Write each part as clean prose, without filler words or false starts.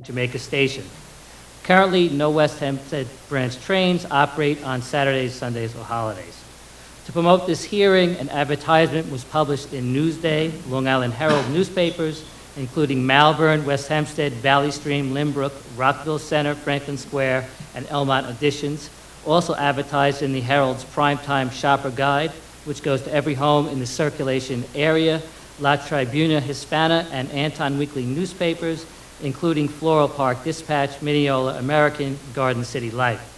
Jamaica Station. Currently, no West Hempstead branch trains operate on Saturdays, Sundays, or holidays. To promote this hearing, an advertisement was published in Newsday, Long Island Herald newspapers, including Malverne, West Hempstead, Valley Stream, Limbrook, Rockville Center, Franklin Square, and Elmont editions. Also advertised in the Herald's Primetime Shopper Guide, which goes to every home in the circulation area, La Tribuna Hispana, and Anton Weekly newspapers, including Floral Park Dispatch, Mineola American, Garden City Life.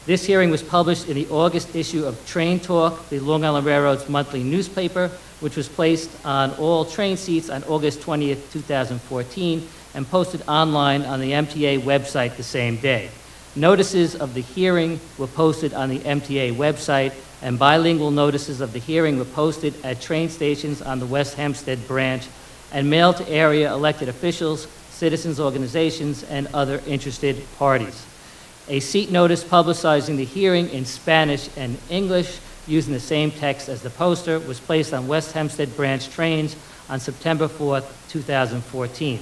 This hearing was published in the August issue of Train Talk, the Long Island Railroad's monthly newspaper, which was placed on all train seats on August 20th, 2014, and posted online on the MTA website the same day. Notices of the hearing were posted on the MTA website, and bilingual notices of the hearing were posted at train stations on the West Hempstead branch and mailed to area elected officials, citizens organizations, and other interested parties. A seat notice publicizing the hearing in Spanish and English using the same text as the poster was placed on West Hempstead branch trains on September 4th, 2014.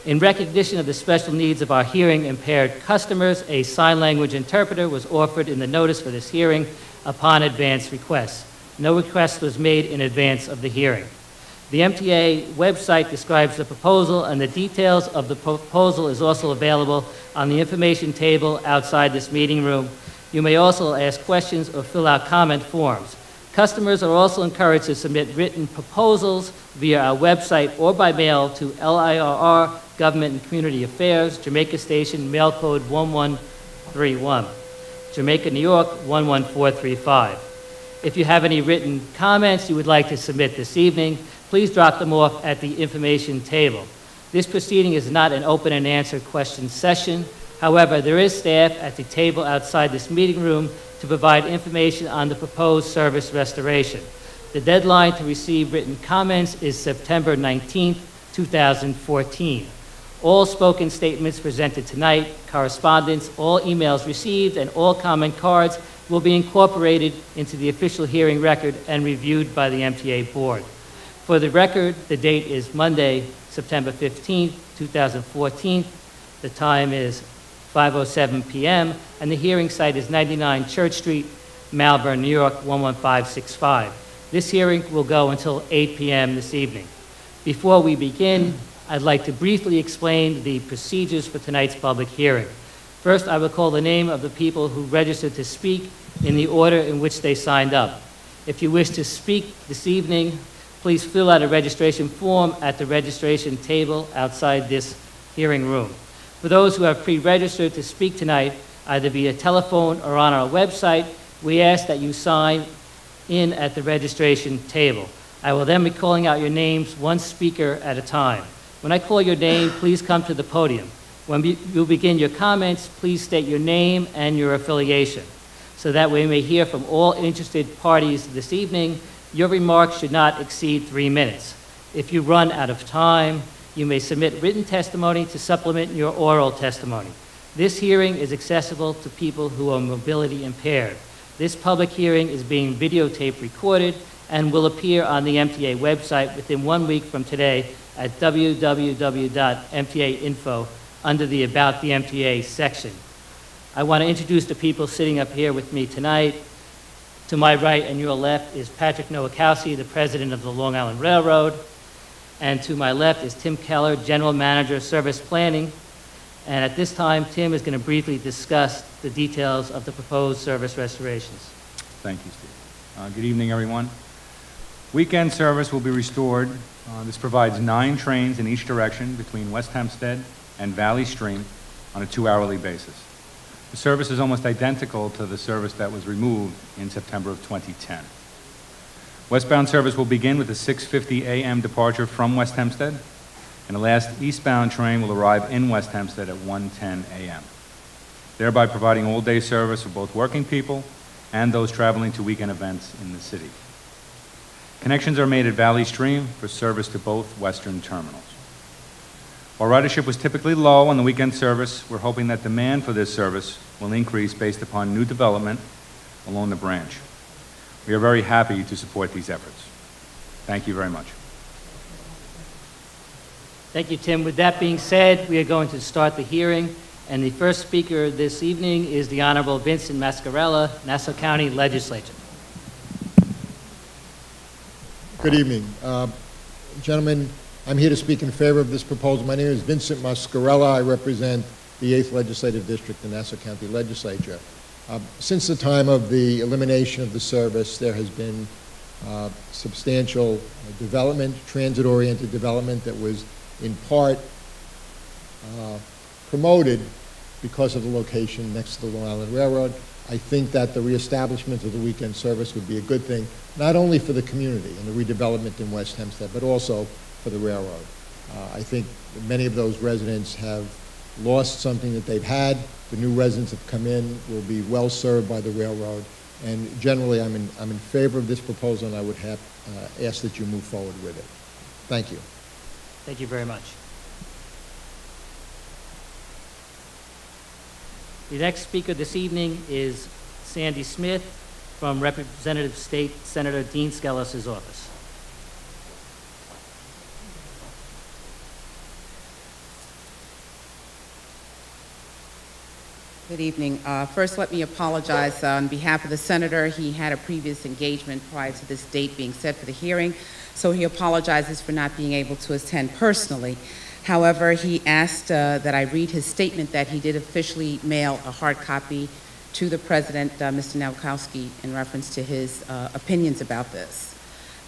In recognition of the special needs of our hearing impaired customers, a sign language interpreter was offered in the notice for this hearing upon advance request. No request was made in advance of the hearing. The MTA website describes the proposal, and the details of the proposal is also available on the information table outside this meeting room. You may also ask questions or fill out comment forms. Customers are also encouraged to submit written proposals via our website or by mail to LIRR, Government and Community Affairs, Jamaica Station, mail code 1131, Jamaica, New York 11435. If you have any written comments you would like to submit this evening, please drop them off at the information table. This proceeding is not an open and answer question session. However, there is staff at the table outside this meeting room to provide information on the proposed service restoration. The deadline to receive written comments is September 19th, 2014. All spoken statements presented tonight, correspondence, all emails received, and all comment cards will be incorporated into the official hearing record and reviewed by the MTA board. For the record, the date is Monday, September 15th, 2014. The time is 5:07 p.m., and the hearing site is 99 Church Street, Malverne, New York 11565. This hearing will go until 8 p.m. this evening. Before we begin, I'd like to briefly explain the procedures for tonight's public hearing. First, I will call the name of the people who registered to speak in the order in which they signed up. If you wish to speak this evening, please fill out a registration form at the registration table outside this hearing room. For those who have pre-registered to speak tonight, either via telephone or on our website, we ask that you sign in at the registration table. I will then be calling out your names one speaker at a time. When I call your name, please come to the podium. When you begin your comments, please state your name and your affiliation, so that we may hear from all interested parties this evening. Your remarks should not exceed 3 minutes. If you run out of time, you may submit written testimony to supplement your oral testimony. This hearing is accessible to people who are mobility impaired. This public hearing is being videotape recorded and will appear on the MTA website within 1 week from today at www.mtainfo under the About the MTA section. I want to introduce the people sitting up here with me tonight. To my right and your left is Patrick Nowakowski, the president of the Long Island Railroad. And to my left is Tim Keller, general manager, service planning. And at this time, Tim is going to briefly discuss the details of the proposed service restorations. Thank you, Steve. Good evening, everyone. Weekend service will be restored. This provides 9 trains in each direction between West Hempstead and Valley Stream on a 2-hourly basis. The service is almost identical to the service that was removed in September of 2010. Westbound service will begin with a 6:50 a.m. departure from West Hempstead, and the last eastbound train will arrive in West Hempstead at 1:10 a.m., thereby providing all-day service for both working people and those traveling to weekend events in the city. Connections are made at Valley Stream for service to both western terminals. While ridership was typically low on the weekend service, we're hoping that demand for this service will increase based upon new development along the branch. We are very happy to support these efforts. Thank you very much. Thank you, Tim. With that being said, we are going to start the hearing. And the first speaker this evening is the Honorable Vincent Muscarella, Nassau County Legislature. Good evening. Gentlemen, I'm here to speak in favor of this proposal. My name is Vincent Muscarella. I represent the 8th Legislative District in Nassau County Legislature. Since the time of the elimination of the service, there has been substantial development, transit-oriented development that was in part promoted because of the location next to the Long Island Railroad. I think that the reestablishment of the weekend service would be a good thing, not only for the community and the redevelopment in West Hempstead, but also for the railroad. I think many of those residents have lost something that they've had. The new residents that come in will be well served by the railroad. And generally, I'm in favor of this proposal, and I would ask that you move forward with it. Thank you. Thank you very much. The next speaker this evening is Sandy Smith from Representative State Senator Dean Skelos' office. Good evening. First, let me apologize on behalf of the senator. He had a previous engagement prior to this date being set for the hearing, so he apologizes for not being able to attend personally. However, he asked that I read his statement that he did officially mail a hard copy to the president, Mr. Nowakowski, in reference to his opinions about this.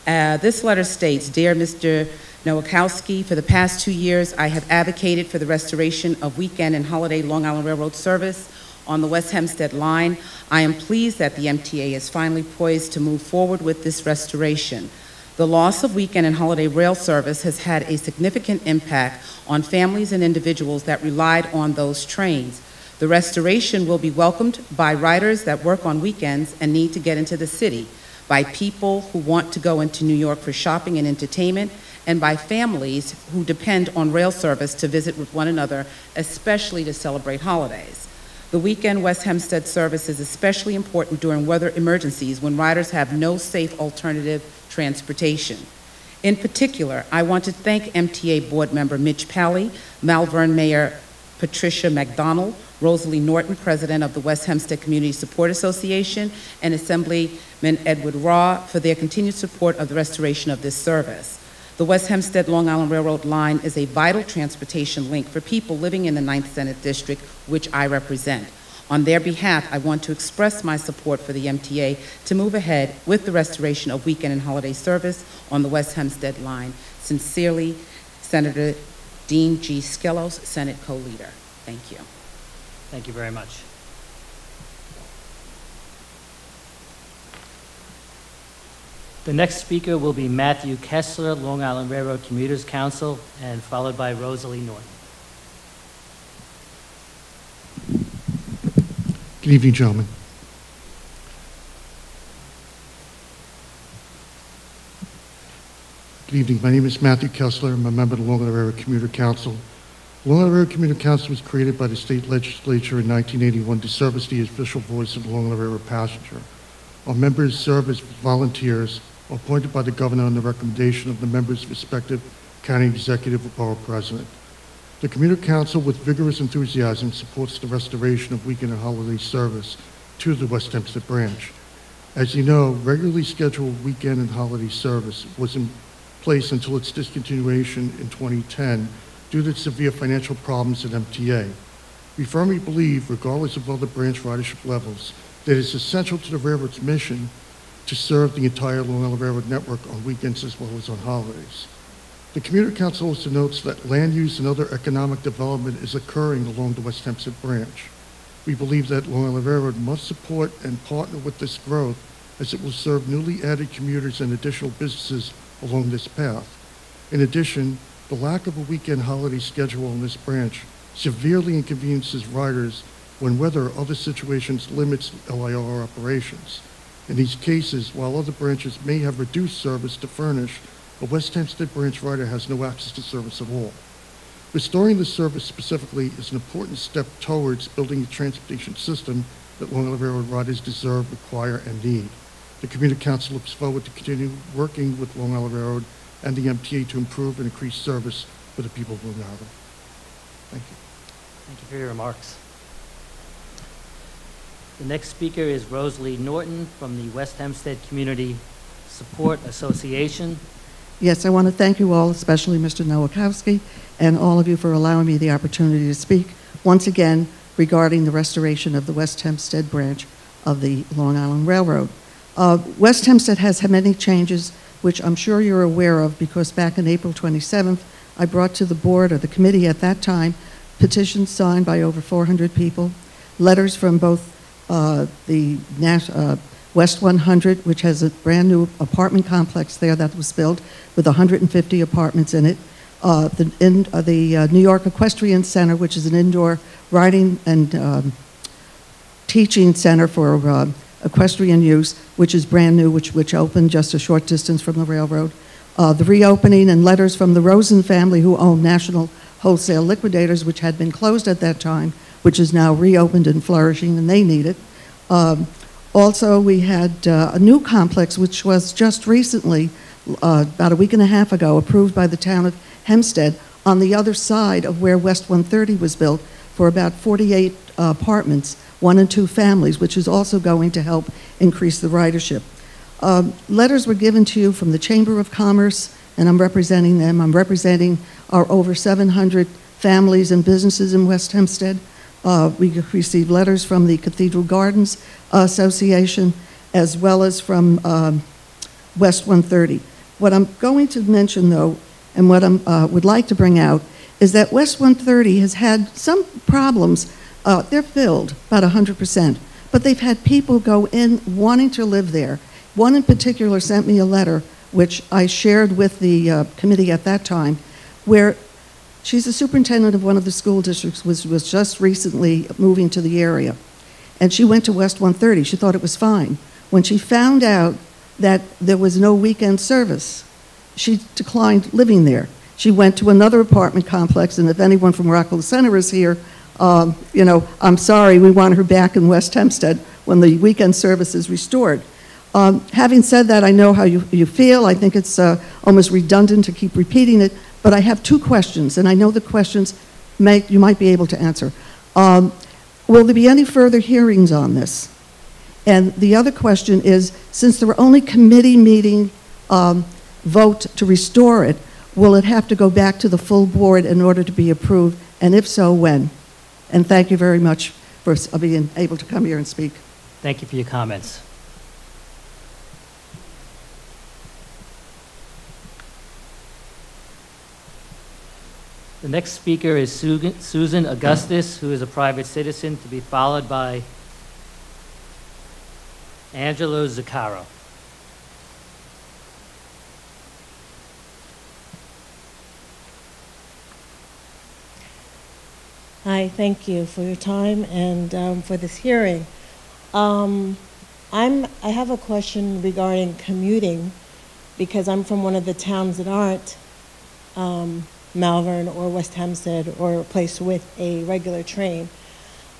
This letter states, "Dear Mr. Nowakowski, for the past 2 years, I have advocated for the restoration of weekend and holiday Long Island Railroad service on the West Hempstead line. I am pleased that the MTA is finally poised to move forward with this restoration. The loss of weekend and holiday rail service has had a significant impact on families and individuals that relied on those trains. The restoration will be welcomed by riders that work on weekends and need to get into the city, by people who want to go into New York for shopping and entertainment, and by families who depend on rail service to visit with one another, especially to celebrate holidays. The weekend West Hempstead service is especially important during weather emergencies when riders have no safe alternative transportation. In particular, I want to thank MTA board member Mitch Pally, Malverne Mayor Patricia McDonald, Rosalie Norton, president of the West Hempstead Community Support Association, and Assemblyman Edward Raw for their continued support of the restoration of this service. The West Hempstead Long Island Railroad line is a vital transportation link for people living in the 9th Senate District, which I represent. On their behalf, I want to express my support for the MTA to move ahead with the restoration of weekend and holiday service on the West Hempstead line. Sincerely, Senator Dean G. Skelos, Senate co-leader. Thank you. Thank you very much. The next speaker will be Matthew Kessler, Long Island Railroad Commuters Council, and followed by Rosalie Norton. Good evening, gentlemen. Good evening. My name is Matthew Kessler. I'm a member of the Long Island Railroad Commuter Council. The Long Island Railroad Commuter Council was created by the state legislature in 1981 to serve as the official voice of the Long Island Railroad passenger. Our members serve as volunteers appointed by the governor on the recommendation of the members' respective county executive or borough president. The Commuter Council, with vigorous enthusiasm, supports the restoration of weekend and holiday service to the West Hempstead branch. As you know, regularly scheduled weekend and holiday service was in place until its discontinuation in 2010 due to severe financial problems at MTA. We firmly believe, regardless of other branch ridership levels, that it's essential to the railroad's mission to serve the entire Long Island Railroad network on weekends as well as on holidays. The Commuter Council also notes that land use and other economic development is occurring along the West Hempstead branch. We believe that Long Island Railroad must support and partner with this growth as it will serve newly added commuters and additional businesses along this path. In addition, the lack of a weekend holiday schedule on this branch severely inconveniences riders when weather or other situations limits LIRR operations. In these cases, while other branches may have reduced service to furnish, a West Hempstead branch rider has no access to service at all. Restoring the service specifically is an important step towards building a transportation system that Long Island Railroad riders deserve, require, and need. The Commuter Council looks forward to continue working with Long Island Railroad and the MTA to improve and increase service for the people of Long Island. Thank you. Thank you for your remarks. The next speaker is Rosalie Norton from the West Hempstead Community Support Association. Yes, I want to thank you all, especially Mr. Nowakowski, and all of you for allowing me the opportunity to speak once again regarding the restoration of the West Hempstead branch of the Long Island Railroad. West Hempstead has had many changes, which I'm sure you're aware of, because back on April 27th, I brought to the board, or the committee at that time, petitions signed by over 400 people, letters from both the West 100, which has a brand new apartment complex there that was built with 150 apartments in it, the New York Equestrian Center, which is an indoor riding and teaching center for equestrian use, which is brand new, which opened just a short distance from the railroad. The reopening and letters from the Rosen family, who own National Wholesale Liquidators, which had been closed at that time, which is now reopened and flourishing, and they need it. Also, we had a new complex, which was just recently, about a week and a half ago, approved by the town of Hempstead on the other side of where West 130 was built for about 48 apartments, 1 and 2 families, which is also going to help increase the ridership. Letters were given to you from the Chamber of Commerce, and I'm representing them. I'm representing our over 700 families and businesses in West Hempstead. We received letters from the Cathedral Gardens Association, as well as from West 130. What I'm going to mention, though, and what I would like to bring out, is that West 130 has had some problems. They're filled, about 100%, but they've had people go in wanting to live there. One in particular sent me a letter, which I shared with the committee at that time, where she's a superintendent of one of the school districts, was just recently moving to the area. And she went to West 130. She thought it was fine. When she found out that there was no weekend service, she declined living there. She went to another apartment complex, and if anyone from Rockville Center is here, you know, I'm sorry, we want her back in West Hempstead when the weekend service is restored. Having said that, I know how you feel. I think it's almost redundant to keep repeating it, but I have 2 questions, and I know the questions you might be able to answer. Will there be any further hearings on this? And the other question is, since there were only committee meeting vote to restore it, will it have to go back to the full board in order to be approved, and if so, when? And thank you very much for being able to come here and speak. Thank you for your comments. The next speaker is Susan Augustus, who is a private citizen, to be followed by Angelo Zucchero. Hi, thank you for your time and for this hearing. I have a question regarding commuting, because I'm from one of the towns that aren't Malverne or West Hempstead or a place with a regular train.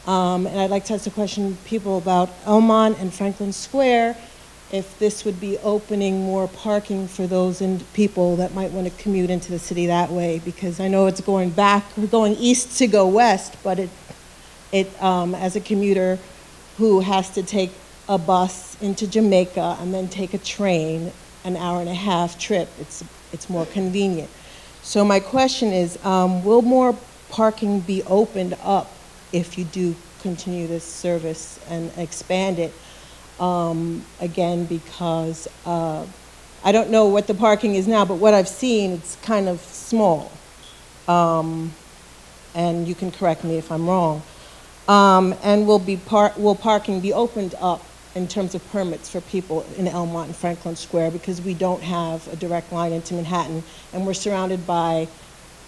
And I'd like to ask a question to people about Elmont and Franklin Square, if this would be opening more parking for those people that might want to commute into the city that way, because I know it's going back, or going east to go west, but as a commuter who has to take a bus into Jamaica and then take a train, an hour-and-a-half trip, it's more convenient. So my question is, will more parking be opened up if you do continue this service and expand it? Again, because I don't know what the parking is now, but what I've seen, it's kind of small. And you can correct me if I'm wrong. And will parking be opened up in terms of permits for people in Elmont and Franklin Square, because we don't have a direct line into Manhattan, and we're surrounded by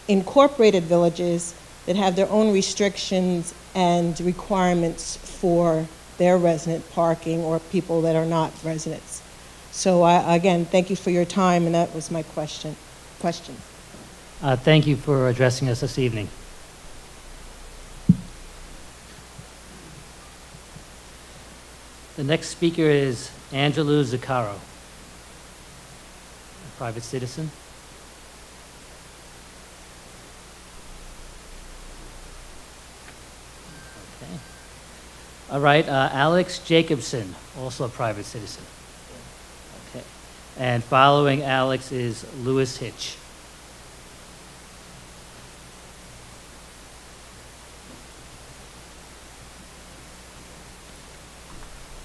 incorporated villages that have their own restrictions and requirements for their resident parking or people that are not residents. So again, thank you for your time, and that was my question. Thank you for addressing us this evening. The next speaker is Angelo Zucchero, a private citizen. All right, Alex Jacobson, also a private citizen. Okay. And following Alex is Lewis Hitch.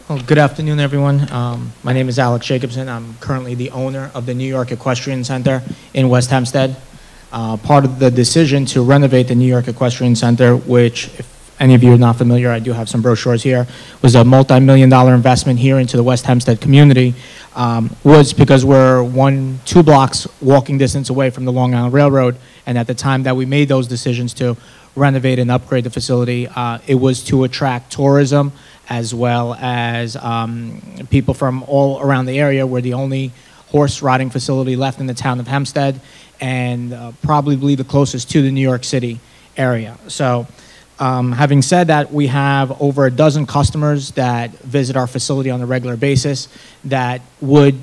Well, good afternoon, everyone. My name is Alex Jacobson. I'm currently the owner of the New York Equestrian Center in West Hempstead. Part of the decision to renovate the New York Equestrian Center, which, if any of you are not familiar, I do have some brochures here, was a multi-million-dollar investment here into the West Hempstead community, was because we're 2 blocks walking distance away from the Long Island Railroad, and at the time that we made those decisions to renovate and upgrade the facility, it was to attract tourism, as well as people from all around the area. We're the only horse riding facility left in the town of Hempstead, and probably the closest to the New York City area. So having said that, we have over a dozen customers that visit our facility on a regular basis that would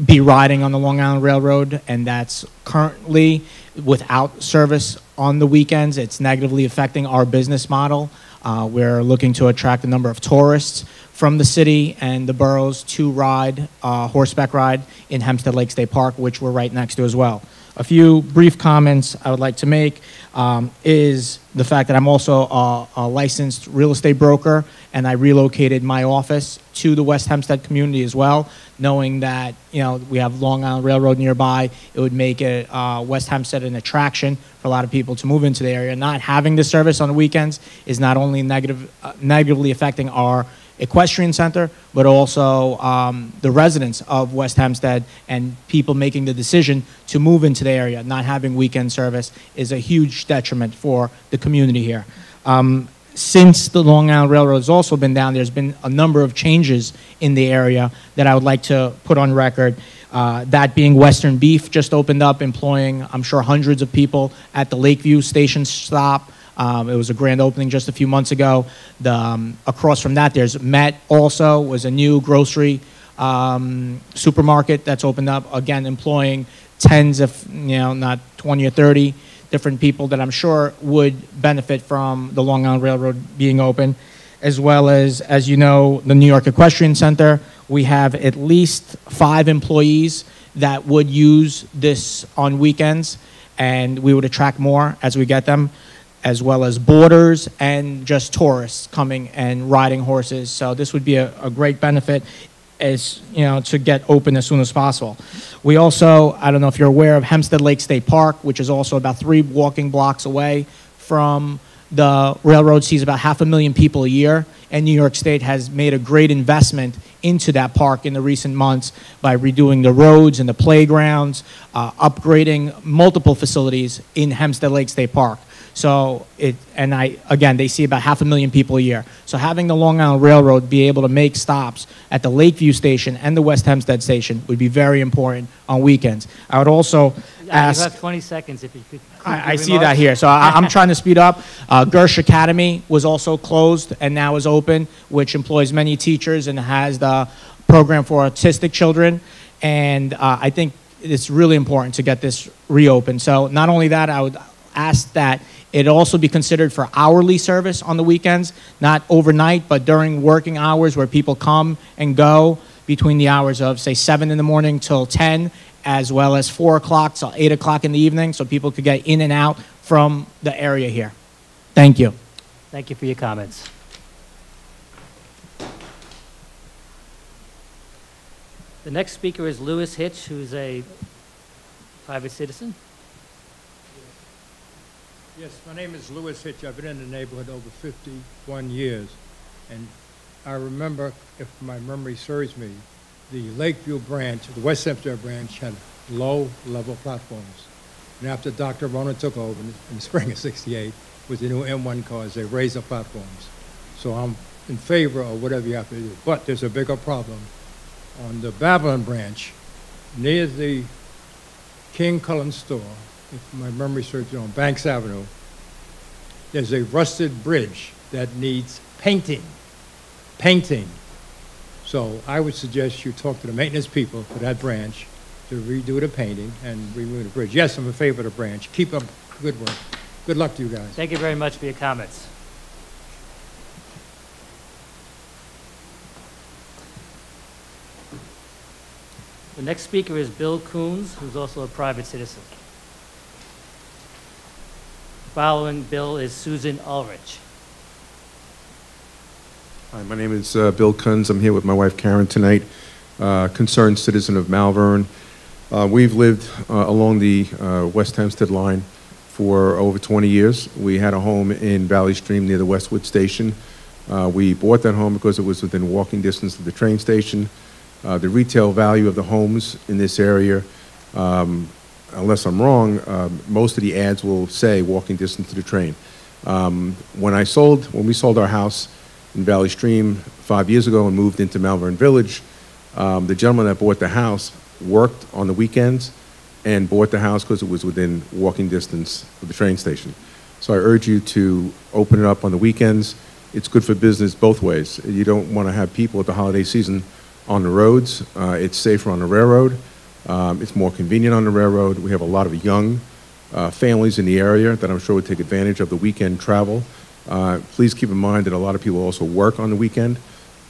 be riding on the Long Island Railroad, and that's currently without service on the weekends. It's negatively affecting our business model. We're looking to attract a number of tourists from the city and the boroughs to ride, horseback ride in Hempstead Lake State Park, which we're right next to as well. A few brief comments I would like to make is the fact that I'm also a licensed real estate broker, and I relocated my office to the West Hempstead community as well, knowing that, you know, we have Long Island Railroad nearby. It would make it West Hempstead an attraction for a lot of people to move into the area. Not having the service on the weekends is not only negatively affecting our equestrian center, but also the residents of West Hempstead and people making the decision to move into the area. Not having weekend service is a huge detriment for the community here. Since the Long Island Railroad has also been down, there's been a number of changes in the area that I would like to put on record. That being Western Beef just opened up, employing, I'm sure, hundreds of people at the Lakeview Station stop. It was a grand opening just a few months ago. Across from that, there's Met also, was a new grocery supermarket that's opened up, again, employing tens of, not 20 or 30 different people that I'm sure would benefit from the Long Island Railroad being open, as well as you know, the New York Equestrian Center. We have at least 5 employees that would use this on weekends, and we would attract more as we get them, as well as boarders and just tourists coming and riding horses. So this would be a great benefit, as to get open as soon as possible. We also, I don't know if you're aware of Hempstead Lake State Park, which is also about 3 walking blocks away from the railroad, sees about 500,000 people a year, and New York State has made a great investment into that park in the recent months by redoing the roads and the playgrounds, upgrading multiple facilities in Hempstead Lake State Park. So they see about 500,000 people a year. So having the Long Island Railroad be able to make stops at the Lakeview station and the West Hempstead station would be very important on weekends. I would also ask. You have 20 seconds if you could. I see that here. So I'm trying to speed up. Gersh Academy was also closed and now is open, which employs many teachers and has the program for autistic children. And I think it's really important to get this reopened. So not only that, I would ask that it also be considered for hourly service on the weekends, not overnight, but during working hours where people come and go between the hours of, say, 7 in the morning till 10, as well as 4 o'clock till 8 o'clock in the evening, so people could get in and out from the area here. Thank you. Thank you for your comments. The next speaker is Lewis Hitch, who's a private citizen. Yes, my name is Lewis Hitch. I've been in the neighborhood over 51 years. And I remember, if my memory serves me, the Lakeview branch, the West Hempstead branch, had low-level platforms. And after Dr. Rona took over in the spring of '68 with the new M1 cars, they raised the platforms. So I'm in favor of whatever you have to do. But there's a bigger problem. On the Babylon branch, near the King Cullen store, if my memory serves me, on Banks Avenue, there's a rusted bridge that needs painting. So I would suggest you talk to the maintenance people for that branch to redo the painting and remove the bridge. Yes, I'm in favor of the branch. Keep up good work. Good luck to you guys. Thank you very much for your comments. The next speaker is Bill Coons, who's also a private citizen. Following Bill is Susan Ulrich. Hi, my name is Bill Coons. I'm here with my wife Karen tonight, concerned citizen of Malverne. We've lived along the West Hempstead line for over 20 years. We had a home in Valley Stream near the Westwood station. We bought that home because it was within walking distance of the train station. The retail value of the homes in this area, unless I'm wrong, most of the ads will say walking distance to the train. When we sold our house in Valley Stream 5 years ago and moved into Malverne Village, the gentleman that bought the house worked on the weekends and bought the house because it was within walking distance of the train station. So I urge you to open it up on the weekends. It's good for business both ways. You don't want to have people at the holiday season on the roads. It's safer on the railroad. It's more convenient on the railroad. We have a lot of young families in the area that I'm sure would take advantage of the weekend travel. Please keep in mind that a lot of people also work on the weekend.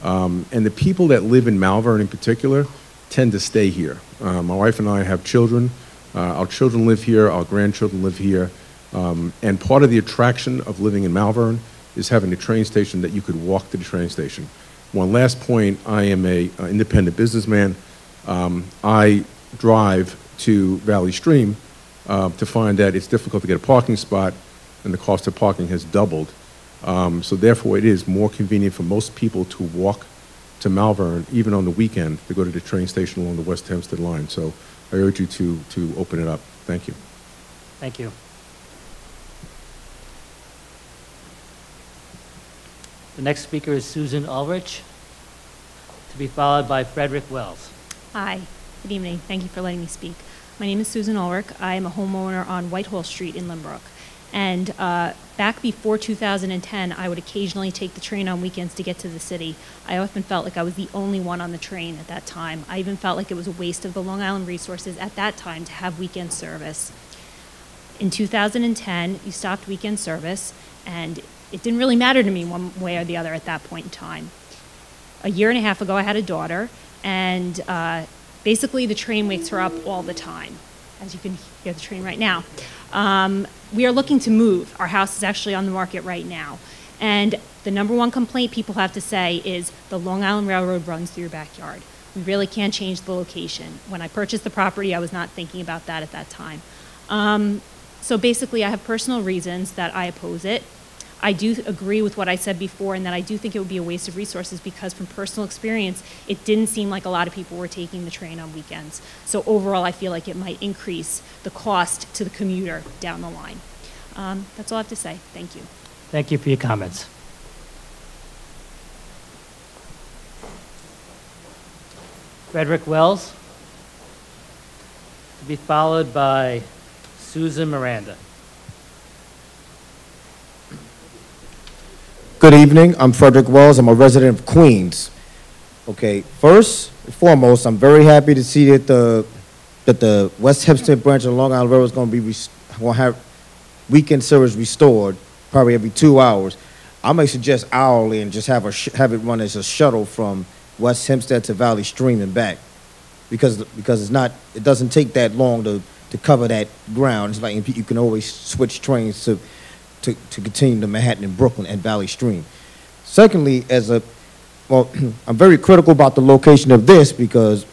And the people that live in Malverne in particular tend to stay here. My wife and I have children. Our children live here, our grandchildren live here. And part of the attraction of living in Malverne is having a train station that you could walk to the train station. One last point, I am an independent businessman. I drive to Valley Stream to find that it's difficult to get a parking spot and the cost of parking has doubled. So therefore it is more convenient for most people to walk to Malverne, even on the weekend, to go to the train station along the West Hempstead line. So I urge you to open it up. Thank you. Thank you. The next speaker is Susan Ulrich, to be followed by Fredrik Wells. Hi, good evening. Thank you for letting me speak. My name is Susan Ulrich. I am a homeowner on Whitehall Street in Lynbrook. And back before 2010, I would occasionally take the train on weekends to get to the city. I often felt like I was the only one on the train at that time. I even felt like it was a waste of the Long Island resources at that time to have weekend service. In 2010, you stopped weekend service, and it didn't really matter to me one way or the other at that point in time. A year and a half ago, I had a daughter, and basically the train wakes her up all the time. As you can hear the train right now. We are looking to move. Our house is actually on the market right now. And the number one complaint people have to say is the Long Island Railroad runs through your backyard. We really can't change the location. When I purchased the property, I was not thinking about that at that time. So basically, I have personal reasons that I oppose it. I do agree with what I said before, and that I do think it would be a waste of resources because from personal experience, it didn't seem like a lot of people were taking the train on weekends. So overall, I feel like it might increase the cost to the commuter down the line. That's all I have to say. Thank you. Thank you for your comments. Fredrik Wells, to be followed by Susan Miranda. Good evening. I'm Fredrik Wells. I'm a resident of Queens. Okay, first and foremost, I'm very happy to see that the West Hempstead branch of Long Island Railroad is going to have weekend service restored, probably every 2 hours. I may suggest hourly and just have it run as a shuttle from West Hempstead to Valley Stream and back, because it doesn't take that long to cover that ground. It's like you can always switch trains to continue to Manhattan and Brooklyn and Valley Stream. Secondly, I'm very critical about the location of this because,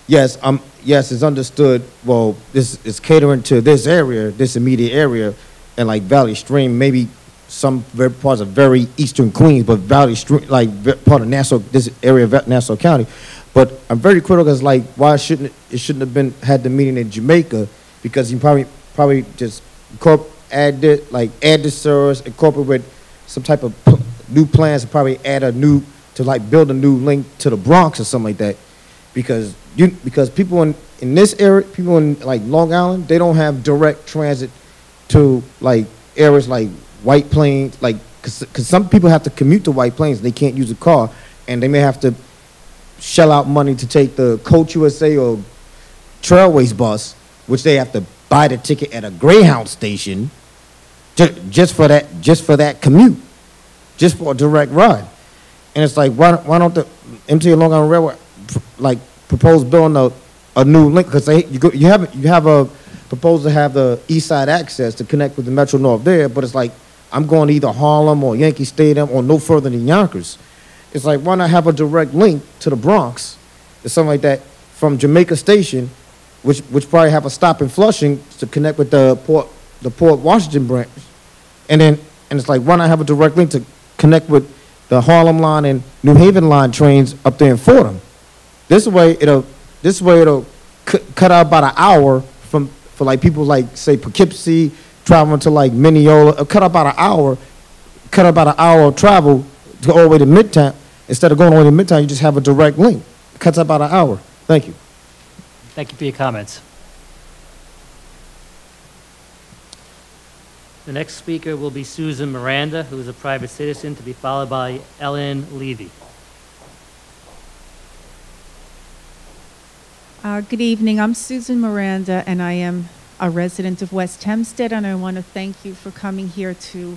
yes, it's understood, well, this is catering to this area, this immediate area, and like Valley Stream, maybe some parts of very eastern Queens, but Valley Stream, like part of Nassau, this area of Nassau County. But I'm very critical because, like, why shouldn't have had the meeting in Jamaica, because you probably just add this service, incorporate some type of new plans, and probably build a new link to the Bronx or something like that, because people in this area, people in like Long Island, they don't have direct transit to like areas like White Plains, like because some people have to commute to White Plains, they can't use a car, and they may have to shell out money to take the Coach USA or Trailways bus, which they have to buy the ticket at a Greyhound station just for that commute, just for a direct ride. And it's like, why don't the MTA Long Island Railroad like propose building a new link, because you have a proposed to have the east side access to connect with the Metro North there, but it's like, I'm going to either Harlem or Yankee Stadium or no further than Yonkers. It's like, why not have a direct link to the Bronx or something like that from Jamaica Station, which probably have a stop in Flushing to connect with the Port Washington branch, and it's like, why not have a direct link to connect with the Harlem line and New Haven line trains up there in Fordham? This way it'll cut out about an hour for like people like say Poughkeepsie traveling to like Mineola. Cut out about an hour of travel to go all the way to Midtown. Instead of going all the way to Midtown, you just have a direct link. It cuts out about an hour. Thank you. Thank you for your comments. The next speaker will be Susan Miranda, who is a private citizen, to be followed by Ellen Levy. Good evening. I'm Susan Miranda, and I am a resident of West Hempstead, and I want to thank you for coming here to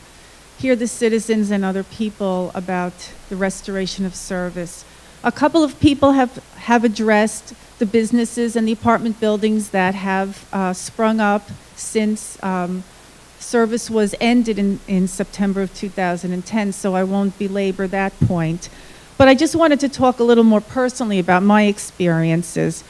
hear the citizens and other people about the restoration of service. A couple of people have addressed the businesses and the apartment buildings that have sprung up since service was ended in September of 2010, so I won't belabor that point. But I just wanted to talk a little more personally about my experiences.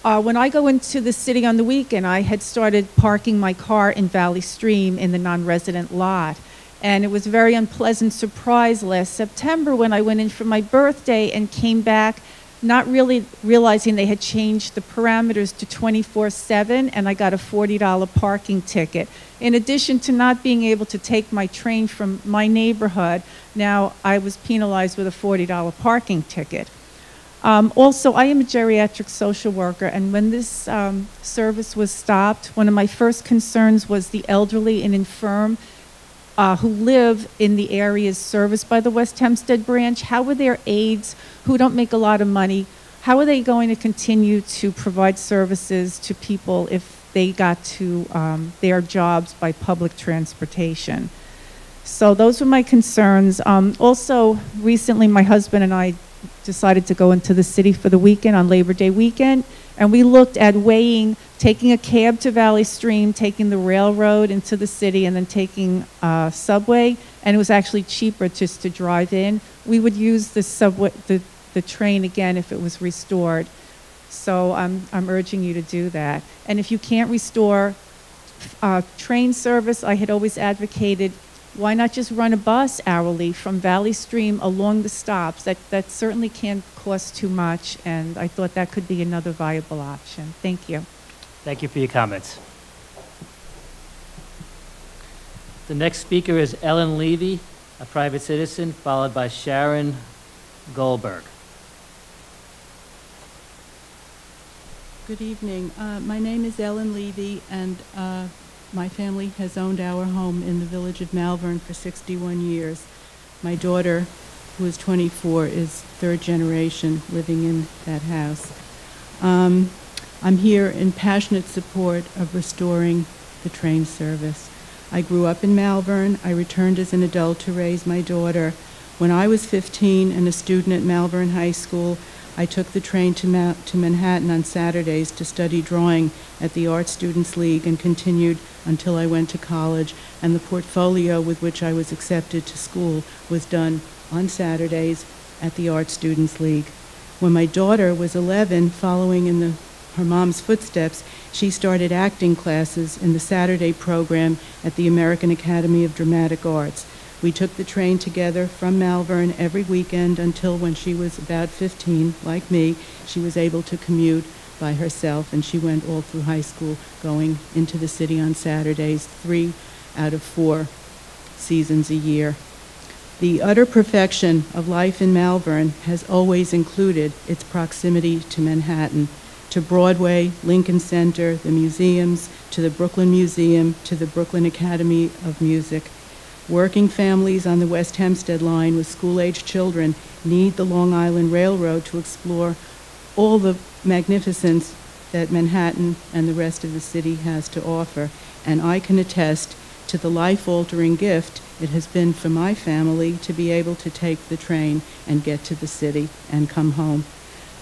When I go into the city on the weekend, I had started parking my car in Valley Stream in the non-resident lot. And it was a very unpleasant surprise last September when I went in for my birthday and came back not really realizing they had changed the parameters to 24/7, and I got a $40 parking ticket. In addition to not being able to take my train from my neighborhood, now I was penalized with a $40 parking ticket. Also, I am a geriatric social worker, and when this service was stopped, one of my first concerns was the elderly and infirm who live in the areas serviced by the West Hempstead branch. How are their aides who don't make a lot of money, how are they going to continue to provide services to people if they got to their jobs by public transportation? So those were my concerns. Also, recently my husband and I decided to go into the city for the weekend on Labor Day weekend, and we looked at weighing taking a cab to Valley Stream, taking the railroad into the city, and then taking subway, and it was actually cheaper just to drive in. We would use the subway, the train again if it was restored. So I'm urging you to do that. And if you can't restore train service, I had always advocated, why not just run a bus hourly from Valley Stream along the stops? That certainly can't cost too much, and I thought that could be another viable option. Thank you. Thank you for your comments. The next speaker is Ellen Levy, a private citizen, followed by Sharon Gothenburg. Good evening. My name is Ellen Levy, and my family has owned our home in the village of Malverne for 61 years. My daughter, who is 24, is third generation living in that house. I'm here in passionate support of restoring the train service. I grew up in Malverne. I returned as an adult to raise my daughter. When I was 15 and a student at Malverne High School, I took the train to Manhattan on Saturdays to study drawing at the Art Students League and continued until I went to college, and the portfolio with which I was accepted to school was done on Saturdays at the Art Students League. When my daughter was 11, following in her mom's footsteps, she started acting classes in the Saturday program at the American Academy of Dramatic Arts. We took the train together from Malverne every weekend until when she was about 15, like me, she was able to commute by herself, and she went all through high school going into the city on Saturdays, 3 out of 4 seasons a year. The utter perfection of life in Malverne has always included its proximity to Manhattan, to Broadway, Lincoln Center, the museums, to the Brooklyn Museum, to the Brooklyn Academy of Music. Working families on the West Hempstead line with school-aged children need the Long Island Railroad to explore all the magnificence that Manhattan and the rest of the city has to offer. And I can attest to the life-altering gift it has been for my family to be able to take the train and get to the city and come home.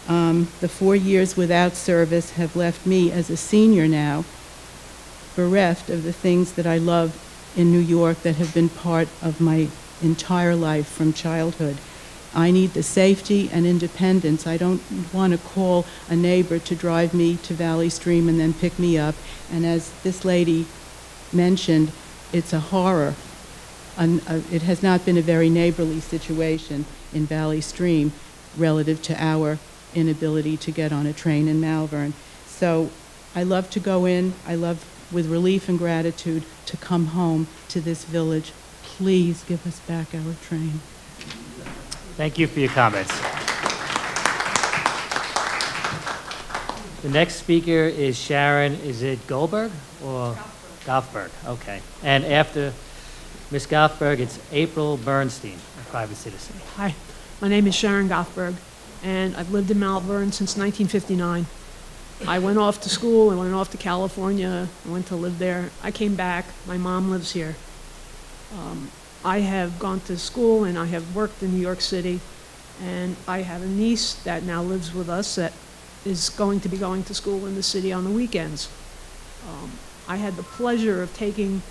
The 4 years without service have left me, as a senior now, bereft of the things that I love in New York that have been part of my entire life from childhood. I need the safety and independence. I don't want to call a neighbor to drive me to Valley Stream and then pick me up. And as this lady mentioned, it's a horror. It has not been a very neighborly situation in Valley Stream relative to our inability to get on a train in Malverne. So I love to go in. I love, with relief and gratitude, to come home to this village. Please give us back our train. Thank you for your comments. The next speaker is Sharon, is it Goldberg or Gothenburg? Okay. And after Ms. Gothenburg, it's April Bernstein, a private citizen. Hi, my name is Sharon Gothenburg, and I've lived in Malverne since 1959. I went off to school, I went off to California, I went to live there. I came back, my mom lives here. I have gone to school and I have worked in New York City, and I have a niece that now lives with us that is going to be going to school in the city on the weekends. I had the pleasure of taking,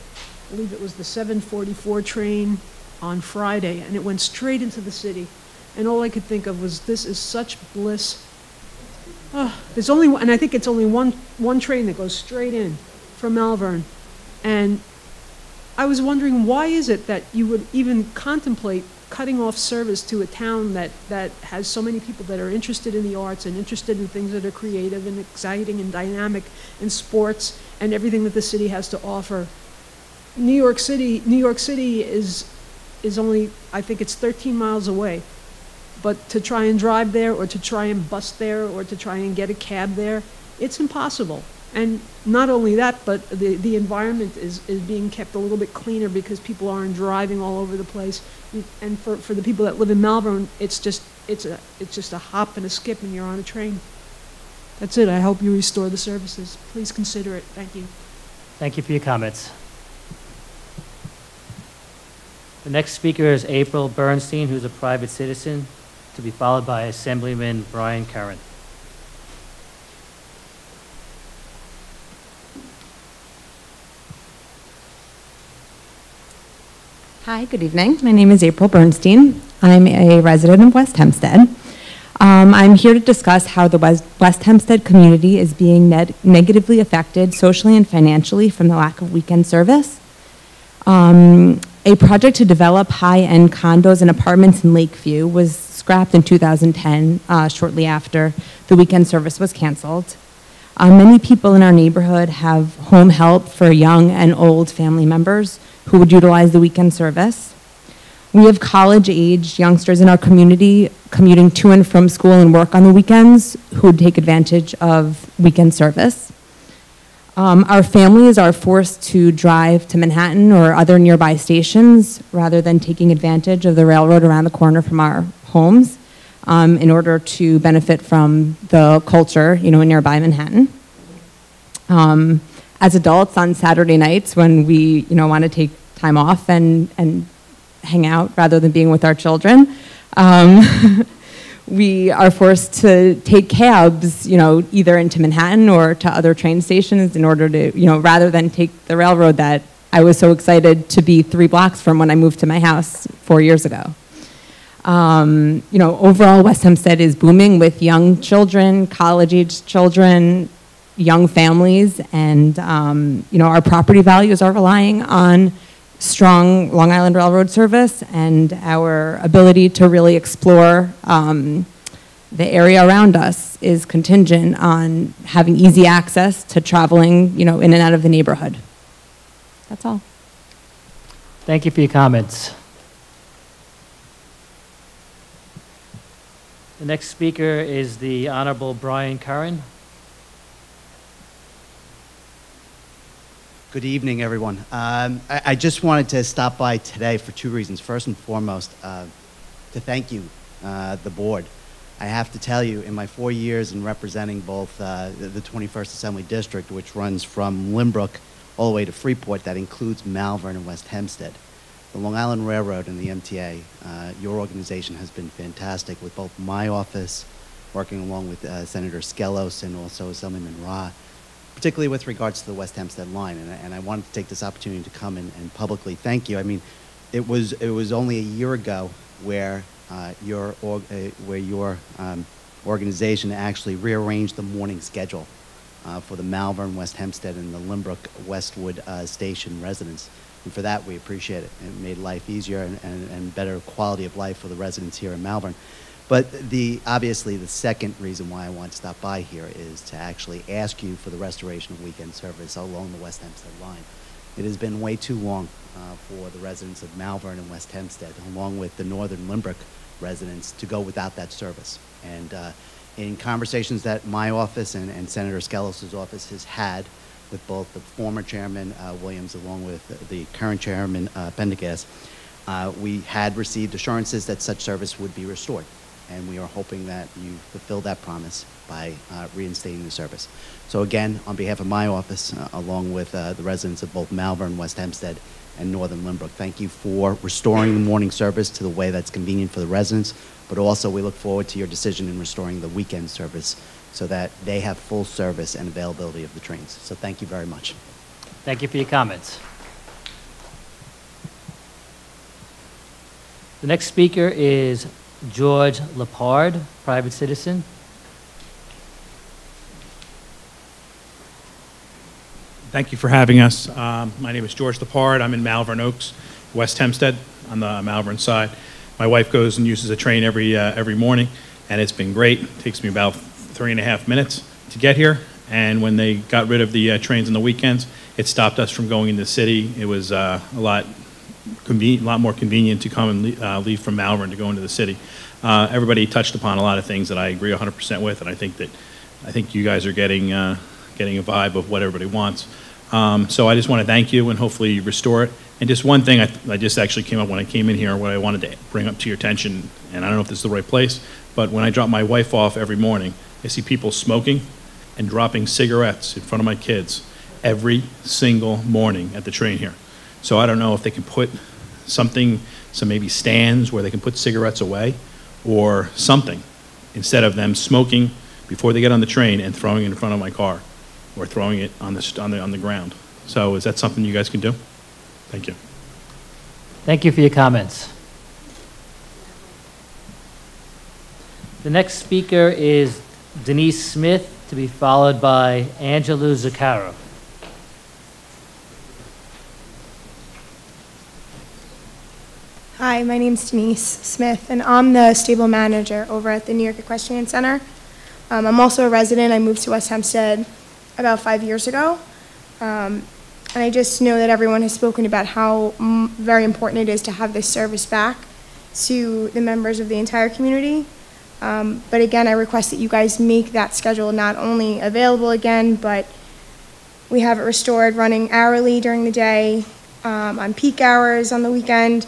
I believe it was the 7:44 train on Friday, and it went straight into the city. And all I could think of was, this is such bliss. There's only, and I think it's only one train that goes straight in from Malverne. And I was wondering, why is it that you would even contemplate cutting off service to a town that has so many people that are interested in the arts and interested in things that are creative and exciting and dynamic, and sports and everything that the city has to offer. New York City is only, I think it's 13 miles away. But to try and drive there, or to try and bus there, or to try and get a cab there, it's impossible. And not only that, but the environment is being kept a little bit cleaner because people aren't driving all over the place. And for the people that live in Malverne, it's just a hop and a skip and you're on a train. That's it. I hope you restore the services. Please consider it. Thank you. Thank you for your comments. The next speaker is April Bernstein, who's a private citizen, to be followed by Assemblyman Brian Curran. Hi, good evening. My name is April Bernstein. I'm a resident of West Hempstead. I'm here to discuss how the West Hempstead community is being negatively affected socially and financially from the lack of weekend service. A project to develop high-end condos and apartments in Lakeview was scrapped in 2010, shortly after the weekend service was canceled. Many people in our neighborhood have home help for young and old family members who would utilize the weekend service. We have college-age youngsters in our community commuting to and from school and work on the weekends who would take advantage of weekend service. Our families are forced to drive to Manhattan or other nearby stations rather than taking advantage of the railroad around the corner from our homes in order to benefit from the culture, in nearby Manhattan. As adults on Saturday nights when we, want to take time off and hang out rather than being with our children, we are forced to take cabs, either into Manhattan or to other train stations in order to, rather than take the railroad that I was so excited to be 3 blocks from when I moved to my house 4 years ago. Overall, West Hempstead is booming with young children, college-age children, young families, and our property values are relying on strong Long Island Railroad service, and our ability to really explore the area around us is contingent on having easy access to traveling, in and out of the neighborhood. That's all. Thank you for your comments. The next speaker is the Honorable Brian Curran. Good evening, everyone. I just wanted to stop by today for 2 reasons. First and foremost, to thank you, the board. I have to tell you, in my 4 years in representing both the 21st Assembly District, which runs from Limbrook all the way to Freeport, that includes Malverne and West Hempstead, the Long Island Railroad and the MTA, your organization has been fantastic with both my office, working along with Senator Skelos and also Assemblyman Ra, particularly with regards to the West Hempstead line. And I wanted to take this opportunity to come and publicly thank you. I mean, it was only a year ago where your organization actually rearranged the morning schedule for the Malverne, West Hempstead, and the Limbrook Westwood Station residents. And for that, we appreciate it. It made life easier and better quality of life for the residents here in Malverne. But obviously, the second reason why I want to stop by here is to actually ask you for the restoration of weekend service along the West Hempstead line. It has been way too long for the residents of Malverne and West Hempstead, along with the northern Limbrook residents, to go without that service. And in conversations that my office and Senator Skelos' office has had with both the former Chairman Williams along with the current Chairman Pendergast, we had received assurances that such service would be restored. And we are hoping that you fulfill that promise by reinstating the service. So again, on behalf of my office, along with the residents of both Malverne, West Hempstead, and Northern Limbrook, thank you for restoring the morning service to the way that's convenient for the residents, but also we look forward to your decision in restoring the weekend service so that they have full service and availability of the trains. So thank you very much. Thank you for your comments. The next speaker is George Lepard, private citizen. Thank you for having us. My name is George Lepard. I'm in Malverne Oaks, West Hempstead, on the Malverne side. My wife goes and uses a train every morning, and it's been great. It takes me about 3.5 minutes to get here. And when they got rid of the trains on the weekends, it stopped us from going into the city. It was a lot more convenient to come and leave from Malverne to go into the city. Everybody touched upon a lot of things that I agree 100% with, and I think you guys are getting a vibe of what everybody wants. So I just want to thank you, and hopefully you restore it. And just one thing I just actually came up when I came in here, what I wanted to bring up to your attention, and I don't know if this is the right place, but when I drop my wife off every morning, I see people smoking and dropping cigarettes in front of my kids every single morning at the train here. So I don't know if they can put something, some maybe stands where they can put cigarettes away or something, instead of them smoking before they get on the train and throwing it in front of my car or throwing it on the ground. So is that something you guys can do? Thank you. Thank you for your comments. The next speaker is Denise Smith, to be followed by Angela Zucchero. Hi, my name's Denise Smith, and I'm the stable manager over at the New York Equestrian Center. I'm also a resident. I moved to West Hempstead about 5 years ago. And I just know that everyone has spoken about how very important it is to have this service back to the members of the entire community. But again, I request that you guys make that schedule not only available again, but we have it restored running hourly during the day, on peak hours on the weekend.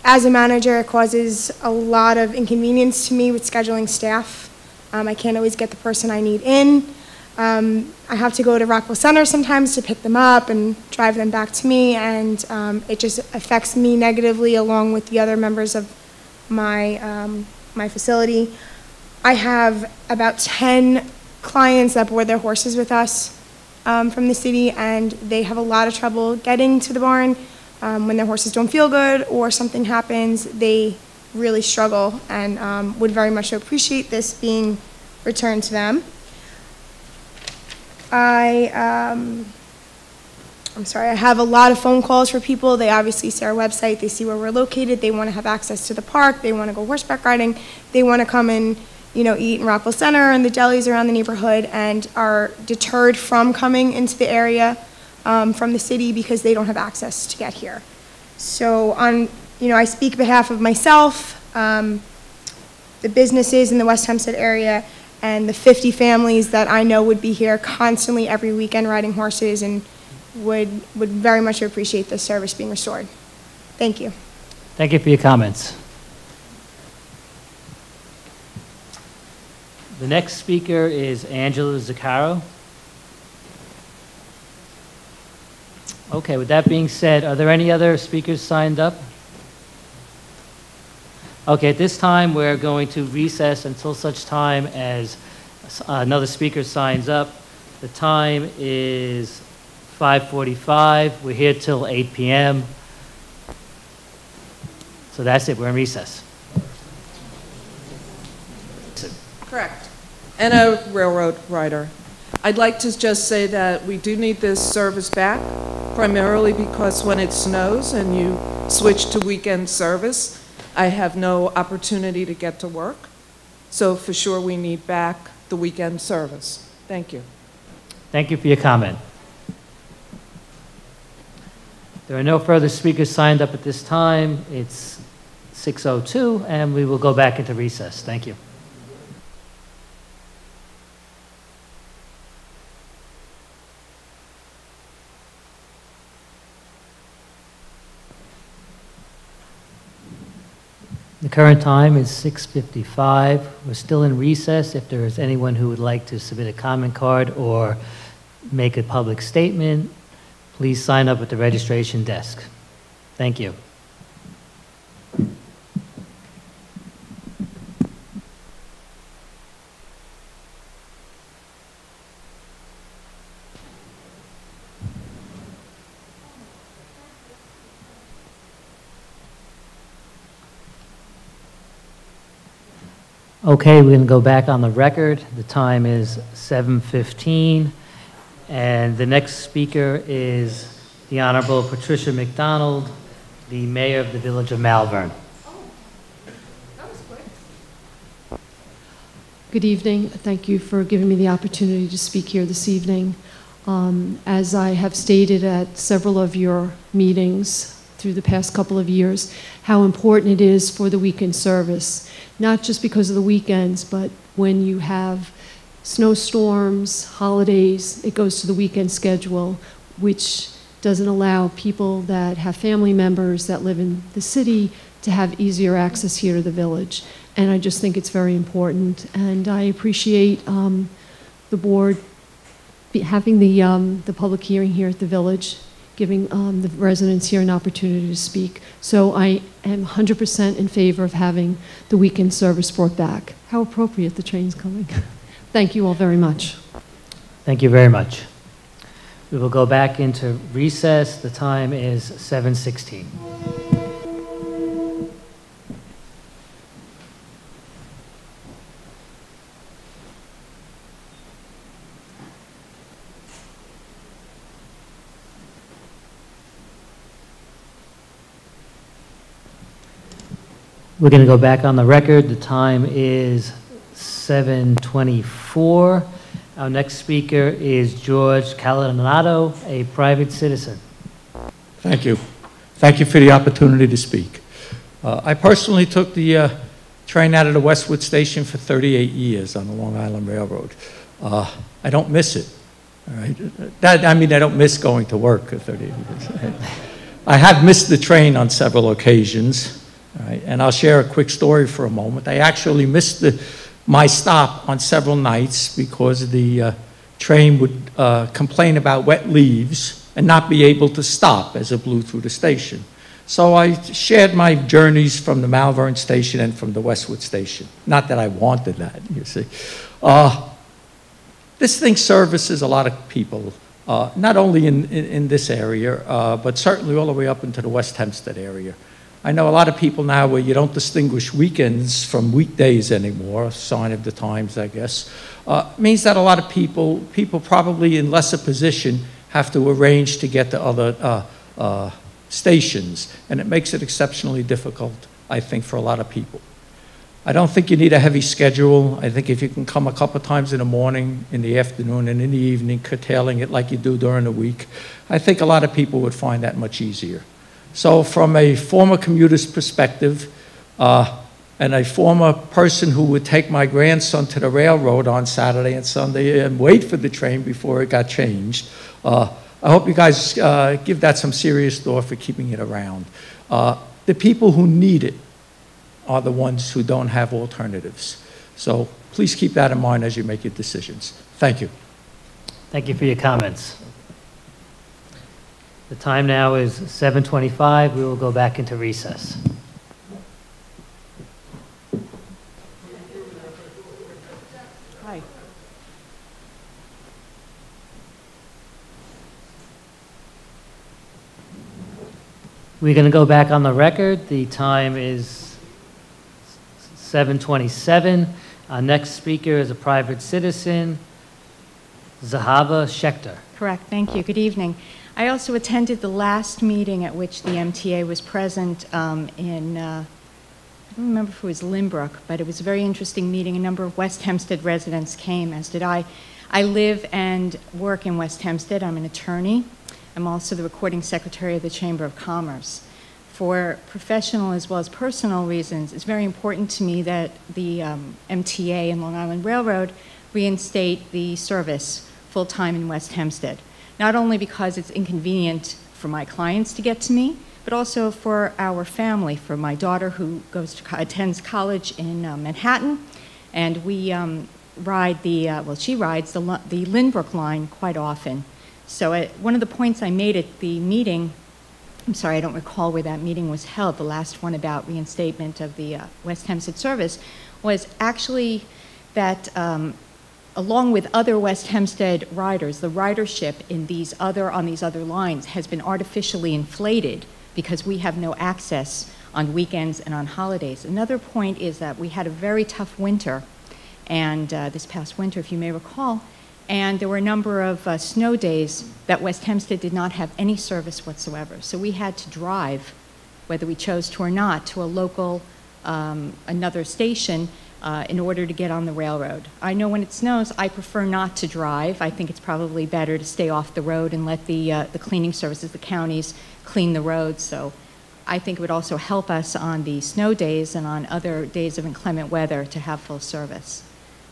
As a manager, it causes a lot of inconvenience to me with scheduling staff. I can't always get the person I need in. I have to go to Rockville Center sometimes to pick them up and drive them back to me, and it just affects me negatively along with the other members of my facility. I have about 10 clients that board their horses with us from the city, and they have a lot of trouble getting to the barn. When their horses don't feel good or something happens, they really struggle, and would very much appreciate this being returned to them. I'm sorry, I have a lot of phone calls for people. They obviously see our website, they see where we're located, they want to have access to the park, they want to go horseback riding, they want to come and, eat in Rockville Center and the delis around the neighborhood, and are deterred from coming into the area from the city because they don't have access to get here. So I speak on behalf of myself, the businesses in the West Hempstead area, and the 50 families that I know would be here constantly every weekend riding horses, and would very much appreciate this service being restored. Thank you. Thank you for your comments. The next speaker is Angela Zucchero. Okay, with that being said, are there any other speakers signed up? Okay, at this time, we're going to recess until such time as another speaker signs up. The time is 5:45. We're here till 8 p.m. So that's it. We're in recess. Correct. And a railroad rider. I'd like to just say that we do need this service back, primarily because when it snows and you switch to weekend service, I have no opportunity to get to work. So for sure we need back the weekend service. Thank you. Thank you for your comment. There are no further speakers signed up at this time. It's 6:02, and we will go back into recess. Thank you. The current time is 6:55. We're still in recess. If there is anyone who would like to submit a comment card or make a public statement, please sign up at the registration desk. Thank you. Okay, we're going to go back on the record. The time is 7:15, and the next speaker is the Honorable Patricia McDonald, the Mayor of the Village of Malverne. Good evening. Thank you for giving me the opportunity to speak here this evening. As I have stated at several of your meetings through the past couple of years, how important it is for the weekend service, not just because of the weekends, but when you have snowstorms, holidays, it goes to the weekend schedule, which doesn't allow people that have family members that live in the city to have easier access here to the village. And I just think it's very important. And I appreciate the board having the public hearing here at the village, giving the residents here an opportunity to speak. So I am 100% in favor of having the weekend service brought back. How appropriate, the train's coming. Thank you all very much. Thank you very much. We will go back into recess. The time is 7:16. We're going to go back on the record. The time is 7:24. Our next speaker is George Calanato, a private citizen. Thank you. Thank you for the opportunity to speak. I personally took the train out of the Westwood Station for 38 years on the Long Island Railroad. I don't miss it. All right? I don't miss going to work for 38 years. I have missed the train on several occasions. All right, and I'll share a quick story for a moment. I actually missed my stop on several nights because the train would complain about wet leaves and not be able to stop as it blew through the station. So I shared my journeys from the Malverne station and from the Westwood station. Not that I wanted that, you see. This thing services a lot of people, not only in this area, but certainly all the way up into the West Hempstead area. I know a lot of people now where you don't distinguish weekends from weekdays anymore, a sign of the times, I guess, means that a lot of people probably in lesser position have to arrange to get to other stations, and it makes it exceptionally difficult, I think, for a lot of people. I don't think you need a heavy schedule. I think if you can come a couple of times in the morning, in the afternoon, and in the evening, curtailing it like you do during the week, I think a lot of people would find that much easier. So from a former commuter's perspective, and a former person who would take my grandson to the railroad on Saturday and Sunday and wait for the train before it got changed, I hope you guys give that some serious thought for keeping it around. The people who need it are the ones who don't have alternatives. So please keep that in mind as you make your decisions. Thank you. Thank you for your comments. The time now is 7:25. We will go back into recess. We're going to go back on the record. The time is 7:27. Our next speaker is a private citizen, Zahava Schechter. Correct, thank you. Good evening. I also attended the last meeting at which the MTA was present in, I don't remember if it was Lynbrook, but it was a very interesting meeting. A number of West Hempstead residents came, as did I. I live and work in West Hempstead. I'm an attorney. I'm also the recording secretary of the Chamber of Commerce. For professional as well as personal reasons, it's very important to me that the MTA and Long Island Railroad reinstate the service full-time in West Hempstead. Not only because it's inconvenient for my clients to get to me, but also for our family, for my daughter who attends college in Manhattan, and we ride she rides the Lynbrook line quite often. So one of the points I made at the meeting, I'm sorry, I don't recall where that meeting was held, the last one about reinstatement of the West Hempstead service, was actually that along with other West Hempstead riders, the ridership on these other lines has been artificially inflated because we have no access on weekends and on holidays. Another point is that we had a very tough winter, and this past winter, if you may recall, and there were a number of snow days that West Hempstead did not have any service whatsoever. So we had to drive, whether we chose to or not, to a local, another station in order to get on the railroad. I know when it snows, I prefer not to drive. I think it's probably better to stay off the road and let the cleaning services, the counties, clean the roads. So I think it would also help us on the snow days and on other days of inclement weather to have full service.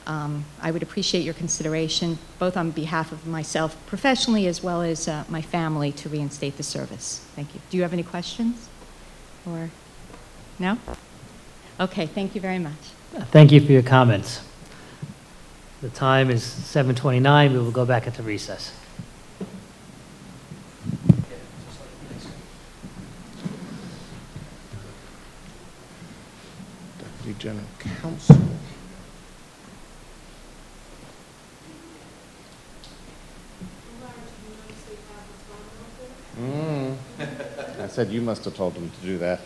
I would appreciate your consideration, both on behalf of myself professionally as well as my family, to reinstate the service. Thank you. Do you have any questions? Or no? Okay, thank you very much. Thank you for your comments. The time is 7:29. We will go back into recess. Deputy General Counsel. I said you must have told him to do that.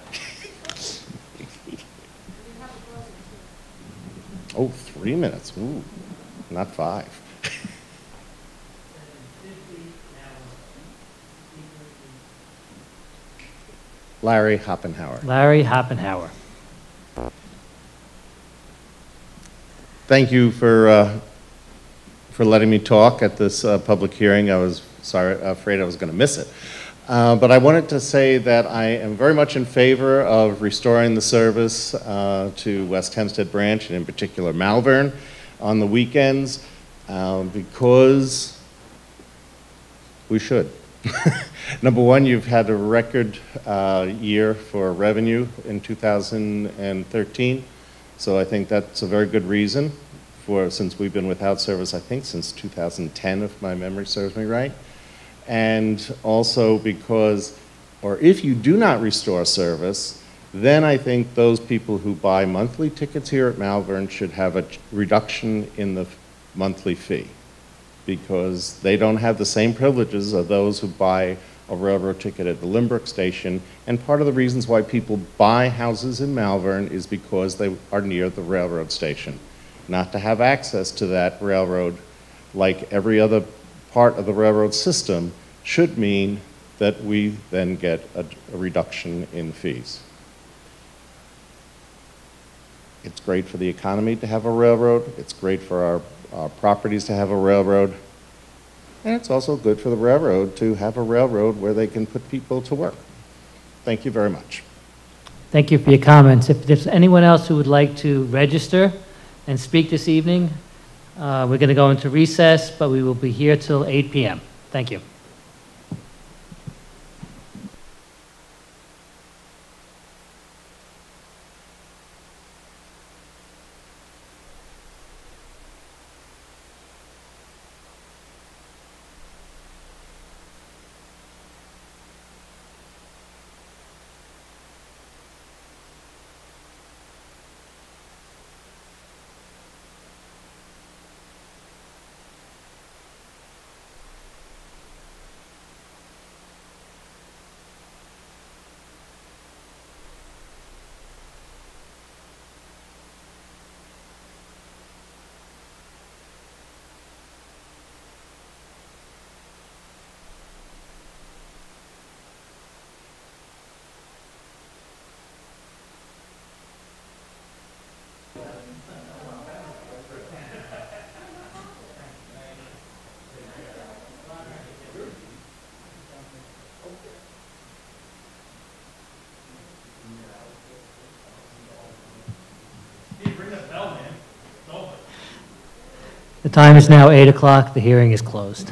Oh, 3 minutes. Ooh, not 5. Larry Hoppenhauer. Larry Hoppenhauer. Thank you for letting me talk at this public hearing. I was afraid I was going to miss it. But I wanted to say that I am very much in favor of restoring the service to West Hempstead Branch, and in particular Malverne, on the weekends, because we should. Number one, you've had a record year for revenue in 2013, so I think that's a very good reason since we've been without service, I think, since 2010, if my memory serves me right. And also because, or if you do not restore service, then I think those people who buy monthly tickets here at Malverne should have a reduction in the monthly fee, because they don't have the same privileges of those who buy a railroad ticket at the Lynbrook station. And part of the reasons why people buy houses in Malverne is because they are near the railroad station. Not to have access to that railroad, like every other part of the railroad system, should mean that we then get a reduction in fees. It's great for the economy to have a railroad. It's great for our properties to have a railroad. And it's also good for the railroad to have a railroad where they can put people to work. Thank you very much. Thank you for your comments. If there's anyone else who would like to register and speak this evening, we're going to go into recess, but we will be here till 8 p.m. Thank you. time is now 8 o'clock. The hearing is closed.